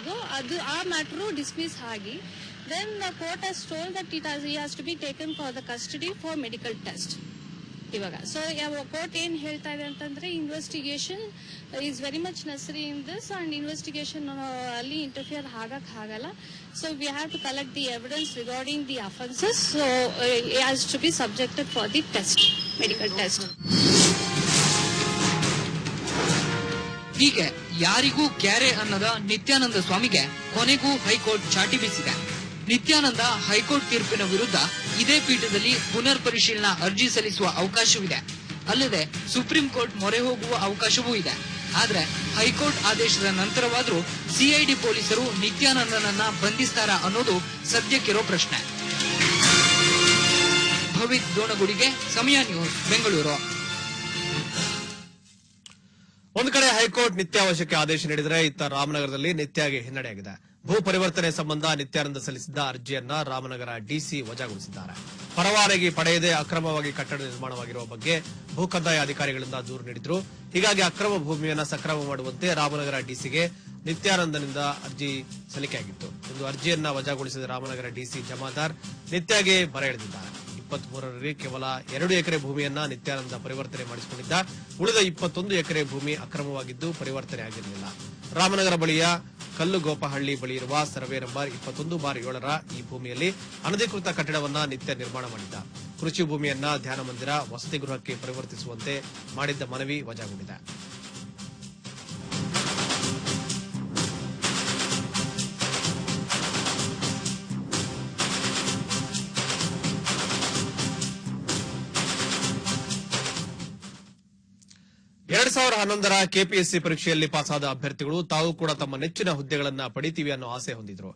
ಆಗಿದ್ದು ಅದು ಆ ಮ್ಯಾಟರ್ ಡಿಸ್ಮಿಸ್ ಆಗಿ then the court has told that he has to be taken for the custody for medical test. ಇವಾಗ so court ಏನ್ ಹೇಳ್ತಾ ಇದೆ ಅಂತಂದ್ರೆ investigation is very much necessary in this and investigation ಅಲ್ಲಿ ಇಂಟರ್ಫಿಯರ್ ಆಗಕ್ ಆಗಲ್ಲ. So we have to collect the evidence regarding the offences. So has to be subjected for the test, medical test. ಹೀಗೆ ಯಾರಿಗೂ ಕ್ಯಾರೆ ಅನ್ನದ ನಿತ್ಯಾನಂದ ಸ್ವಾಮಿಗೆ ಕೊನೆಗೂ ಹೈಕೋರ್ಟ್ ಚಾಟಿ ಬೀಸಿದೆ. Nithyananda high court ತೀರ್ಪಿನ ವಿರುದ್ಧ ಇದೇ ಪೀಠದಲ್ಲಿ ಪುನರ್ ಪರಿಶೀಲನಾ ಅರ್ಜಿ ಸಲ್ಲಿಸುವ ಅವಕಾಶವಿದೆ. ಅಲ್ಲದೆ ಸುಪ್ರೀಂ ಕೋರ್ಟ್ ಮೊರೆ ಹೋಗುವ ಅವಕಾಶವೂ ಇದೆ. ಆದ್ರೆ ಹೈಕೋರ್ಟ್ ಆದೇಶದ ನಂತರವಾದ್ರೂ ಸಿಐಡಿ ಪೊಲೀಸರು ನಿತ್ಯಾನಂದನನ್ನ ಬಂಧಿಸ್ತಾರಾ ಅನ್ನೋದು ಸದ್ಯಕ್ಕಿರೋ ಪ್ರಶ್ನೆ. ಭವಿತ್ ದೋಣಗುಡಿಗೆ, ಸಮಯ ನ್ಯೂಸ್, ಬೆಂಗಳೂರು. ಒಂದು ಕಡೆ ಹೈಕೋರ್ಟ್ ನಿತ್ಯಾವಶ್ಯಕ ಆದೇಶ ನೀಡಿದರೆ ಇತ್ತ ರಾಮನಗರದಲ್ಲಿ ನಿತ್ಯಾಗೆ ಹಿನ್ನಡೆಯಾಗಿದೆ. ಭೂ ಪರಿವರ್ತನೆ ಸಂಬಂಧ ನಿತ್ಯಾನಂದ ಸಲ್ಲಿಸಿದ್ದ ಅರ್ಜಿಯನ್ನ ರಾಮನಗರ ಡಿಸಿ ವಜಾಗೊಳಿಸಿದ್ದಾರೆ. ಪರವಾನಗಿ ಪಡೆಯದೆ ಅಕ್ರಮವಾಗಿ ಕಟ್ಟಡ ನಿರ್ಮಾಣವಾಗಿರುವ ಬಗ್ಗೆ ಭೂ ಕಂದಾಯ ಅಧಿಕಾರಿಗಳಿಂದ ದೂರು ನೀಡಿದ್ರು. ಹೀಗಾಗಿ ಅಕ್ರಮ ಭೂಮಿಯನ್ನು ಸಕ್ರಮ ಮಾಡುವಂತೆ ರಾಮನಗರ ಡಿಸಿಗೆ ನಿತ್ಯಾನಂದನಿಂದ ಅರ್ಜಿ ಸಲ್ಲಿಕೆಯಾಗಿತ್ತು. ಒಂದು ಅರ್ಜಿಯನ್ನ ವಜಾಗೊಳಿಸಿದ ರಾಮನಗರ ಡಿಸಿ ಜಮಾದಾರ್ ನಿತ್ಯಾಗೆ ಬರ ಎಳೆದಿದ್ದಾರೆ. 23ರಲ್ಲಿ ಕೇವಲ 2 ಎಕರೆ ಭೂಮಿಯನ್ನ ನಿತ್ಯಾನಂದ ಪರಿವರ್ತನೆ ಮಾಡಿಸಿಕೊಂಡಿದ್ದ. ಉಳಿದ 21 ಎಕರೆ ಭೂಮಿ ಅಕ್ರಮವಾಗಿದ್ದು ಪರಿವರ್ತನೆ ಆಗಿರಲಿಲ್ಲ. ರಾಮನಗರ ಬಳಿಯ ಕಲ್ಲುಗೋಪಹಳ್ಳಿ ಬಳಿ ಇರುವ ಸರ್ವೆ ನಂಬರ್ 21/7ರ ಈ ಭೂಮಿಯಲ್ಲಿ ಅನಧಿಕೃತ ಕಟ್ಟಡವನ್ನ ನಿತ್ಯ ನಿರ್ಮಾಣ ಮಾಡಿದ್ದ. ಕೃಷಿ ಭೂಮಿಯನ್ನ ಧ್ಯಾನ ಮಂದಿರ, ವಸತಿ ಗೃಹಕ್ಕೆ ಪರಿವರ್ತಿಸುವಂತೆ ಮಾಡಿದ್ದ ಮನವಿ ವಜಾಗೊಂಡಿದೆ. ಎರಡ್ 2011ರ ಕೆಪಿಎಸ್ಸಿ ಪರೀಕ್ಷೆಯಲ್ಲಿ ಪಾಸಾದ ಅಭ್ಯರ್ಥಿಗಳು ತಾವು ಕೂಡ ತಮ್ಮ ನೆಚ್ಚಿನ ಹುದ್ದೆಗಳನ್ನ ಪಡಿತೀವಿ ಅನ್ನೋ ಆಸೆ ಹೊಂದಿದ್ರು.